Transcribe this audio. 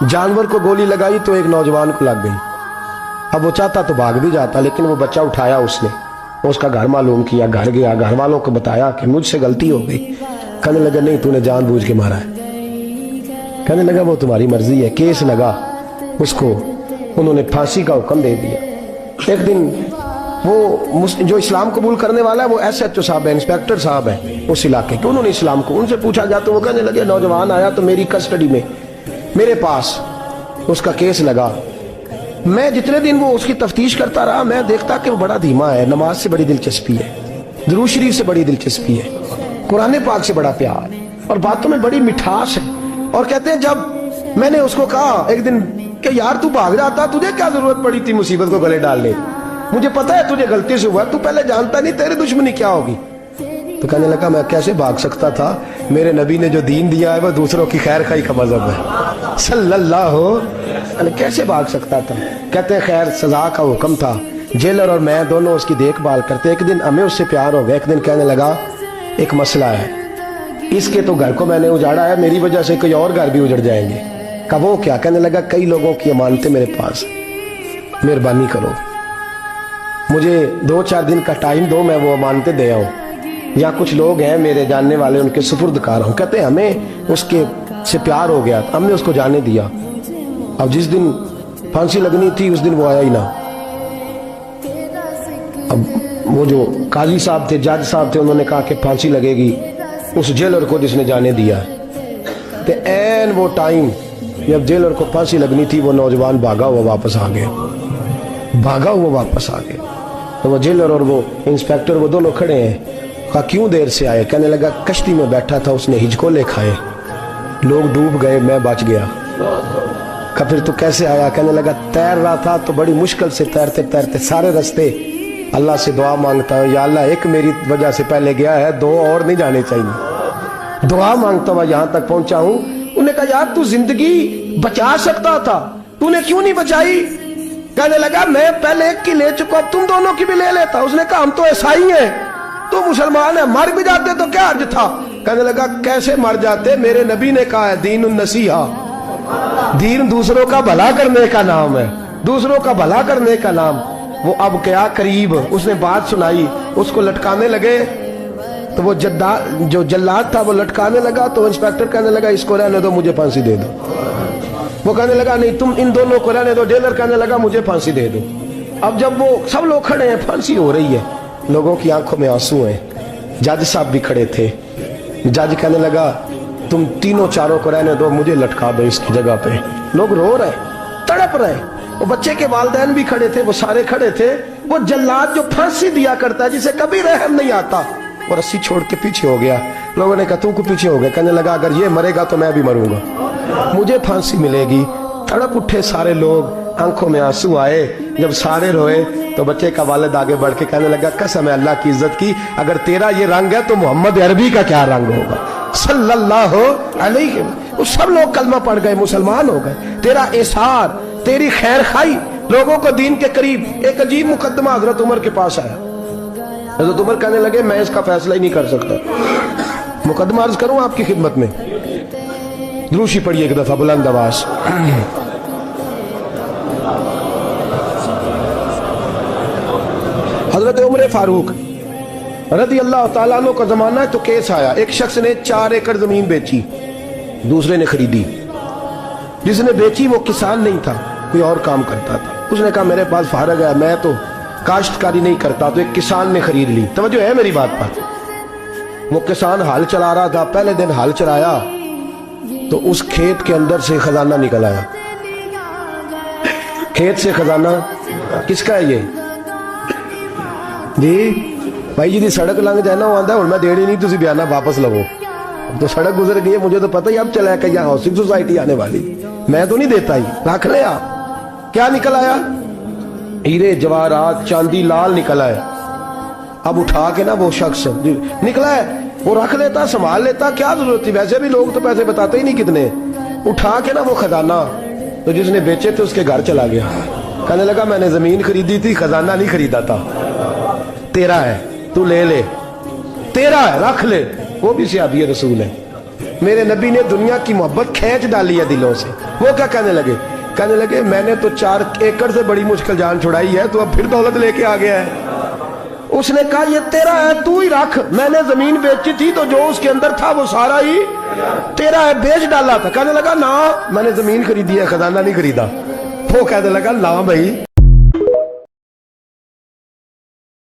जानवर को गोली लगाई तो एक नौजवान को लग गई। अब वो चाहता तो भाग भी जाता, लेकिन वो बच्चा उठाया उसने, उसका घर मालूम किया, घर गया, घर वालों को बताया कि मुझसे गलती हो गई। कहने लगा नहीं, तूने जानबूझ के मारा है। कहने लगा वो तुम्हारी मर्जी है। केस लगा, उसको उन्होंने फांसी का हुक्म दे दिया। एक दिन वो जो इस्लाम कबूल करने वाला है वो SHO साहब है, इंस्पेक्टर साहब है उस इलाके के, उन्होंने इस्लाम को उनसे पूछा गया तो वो कहने लगे नौजवान आया तो मेरी कस्टडी में मेरे पास उसका केस लगा। मैं जितने दिन वो उसकी तफ्तीश करता रहा मैं देखता कि वो बड़ा धीमा है, नमाज से बड़ी दिलचस्पी है, दुरूद शरीफ से बड़ी दिलचस्पी है, कुरान पाक से बड़ा प्यार और बातों में बड़ी मिठास है। और कहते हैं जब मैंने उसको कहा एक दिन कि यार तू भाग जाता, तुझे क्या जरूरत पड़ी थी मुसीबत को गले डालने, मुझे पता है तुझे गलती से हुआ, तू पहले जानता नहीं तेरी दुश्मनी क्या होगी। तो कहने लगा मैं कैसे भाग सकता था, मेरे नबी ने जो दीन दिया है वो दूसरों की खैर खाई का मजहब है सल्लल्लाहु अलैहि, कैसे भाग सकता था। कहते हैं खैर सजा का हुक्म था, जेलर और मैं दोनों उसकी देखभाल करते। एक दिन हमें उससे प्यार हो गया, एक दिन कहने लगा एक मसला है, इसके तो घर को मैंने उजाड़ा है, मेरी वजह से कोई और घर भी उजड़ जाएंगे। कहा वो क्या। कहने लगा कई लोगों की अमानतें मेरे पास, मेहरबानी करो मुझे 2-4 दिन का टाइम दो, मैं वो अमानतें दे आऊं, या कुछ लोग हैं मेरे जानने वाले उनके सुपुर्द कार हूं। कहते हैं हमें उसके से प्यार हो गया, हमने उसको जाने दिया। अब जिस दिन फांसी लगनी थी उस दिन वो आया ही ना। अब वो जो काजी साहब थे, जज साहब थे, उन्होंने कहा कि फांसी लगेगी उस जेलर को जिसने जाने दिया। तो ऐन वो टाइम जब जेलर को फांसी लगनी थी वो नौजवान भागा हुआ वापस आ गया, भागा हुआ वापस आ गया। तो वो जेलर और वो इंस्पेक्टर वो दोनों खड़े हैं। कहा क्यों देर से आए। कहने लगा कश्ती में बैठा था, उसने हिचकोले खाए, लोग डूब गए, मैं बच गया। कहा फिर तो कैसे आया। कहने लगा तैर रहा था तो बड़ी मुश्किल से तैरते तैरते सारे रास्ते अल्लाह से दुआ मांगता हूँ, या अल्लाह एक मेरी वजह से पहले गया है, 2 और नहीं जाने चाहिए, दुआ मांगता हुआ यहाँ तक पहुंचा हूँ। उन्होंने कहा यार तू जिंदगी बचा सकता था, तूने क्यों नहीं बचाई। कहने लगा मैं पहले एक की ले चुका, तुम दोनों की भी ले लेता। उसने कहा हम तो ईसाई हैं, तू मुसलमान है, मर भी जाते तो क्या अर्ज था। कहने लगा कैसे मर जाते, मेरे नबी ने कहा है दीन नसीहा, दीन दूसरों का भला करने का नाम है, दूसरों का भला करने का नाम। वो अब क्या करीब उसने बात सुनाई, उसको लटकाने लगे तो वो जो जल्लाद था वो लटकाने लगा। तो इंस्पेक्टर कहने लगा इसको रहने दो, मुझे फांसी दे दो। वो कहने लगा नहीं तुम इन दोनों को रहने दो। जेलर कहने लगा मुझे फांसी दे दो। अब जब वो सब लोग खड़े हैं, फांसी हो रही है, लोगों की आंखों में आंसू हैं, जज साहब भी खड़े थे। जज कहने लगा तुम तीनों चारों को रहने दो, मुझे लटका दो इसकी जगह पे। लोग रो रहे, तड़प रहे, वो बच्चे के वालिदैन भी खड़े थे, वो सारे खड़े थे। वो जल्लाद जो फांसी दिया करता है जिसे कभी रहम नहीं आता, वो रस्सी छोड़ के पीछे हो गया। लोगों ने कहा तू को पीछे हो गया। कहने लगा अगर ये मरेगा तो मैं भी मरूंगा, मुझे फांसी मिलेगी। तड़प उठे सारे लोग, आंखों में आंसू आए। जब सारे रोए तो बच्चे का वालिद आगे बढ़ के कहने लगा कसम है अल्लाह की इज्जत की, अगर तेरा ये रंग है तो मोहम्मद अरबी का क्या रंग होगा सल्लल्लाहु अलैहि। वो सब लोग कलमा पढ़ गए, मुसलमान हो गए। तेरा एसार, तेरी खैर खाई लोगों को दीन के करीब। एक अजीब मुकदमा हजरत उमर के पास आया। हजरत उमर कहने लगे मैं इसका फैसला ही नहीं कर सकता। मुकदमा अर्ज करूं आपकी खिदमत में, द्रूशी पढ़िए एक दफा बुलंद आवाज। हजरत उमर फारूक रज़ी अल्लाह ताला अन्हु का जमाना है तो केस आया। एक शख्स ने 4 एकड़ जमीन बेची, दूसरे ने खरीदी। जिसने बेची वो किसान नहीं था, कोई और काम करता था। उसने कहा मेरे पास फारग है, मैं तो काश्तकारी नहीं करता, तो एक किसान ने खरीद ली। तवज्जो है मेरी बात पर। वो किसान हल चला रहा था, पहले दिन हल चलाया तो उस खेत के अंदर से खजाना निकल आया। खेत से खजाना किसका है ये जी भाई जी दी सड़क लंघ जाए ना, वो आंदा हुण मैं देनी नहीं, तुसी बयाना वापस लवो। तो सड़क गुजर गई है, मुझे तो पता ही अब चला कि यहाँ हाउसिंग सोसाइटी आने वाली, मैं तो नहीं देता ही, रख लिया। क्या निकल आया, हीरे जवाहरात चांदी लाल निकल आया। अब उठा के ना वो शख्स निकला है वो रख लेता, संभाल लेता, क्या जरूरत थी, वैसे भी लोग तो पैसे बताते ही नहीं कितने। उठा के ना वो खजाना तो जिसने बेचे थे उसके घर चला गया। कहने लगा मैंने जमीन खरीदी थी, खजाना नहीं खरीदा था, तेरा है, तू ले ले, तेरा है रख ले। वो भी सहाबी रसूल है। میرے نبی نے دنیا کی محبت کھینچ ڈالی ہے دلوں سے. وہ کیا کہنے لگے میں نے تو 4 ایکڑ سے بڑی مشکل جان چھڑائی ہے, تو اب پھر دولت لے کے آ گیا ہے. اس نے کہا یہ تیرا ہے, تو ہی رکھ, میں نے زمین بیچی تھی تو جو اس کے اندر تھا وہ سارا ہی تیرا ہے, بیچ ڈالا تھا. کہنے لگا نا, میں نے زمین خریدی ہے, خزانہ نہیں خریدا. وہ کہنے لگا لا بھائی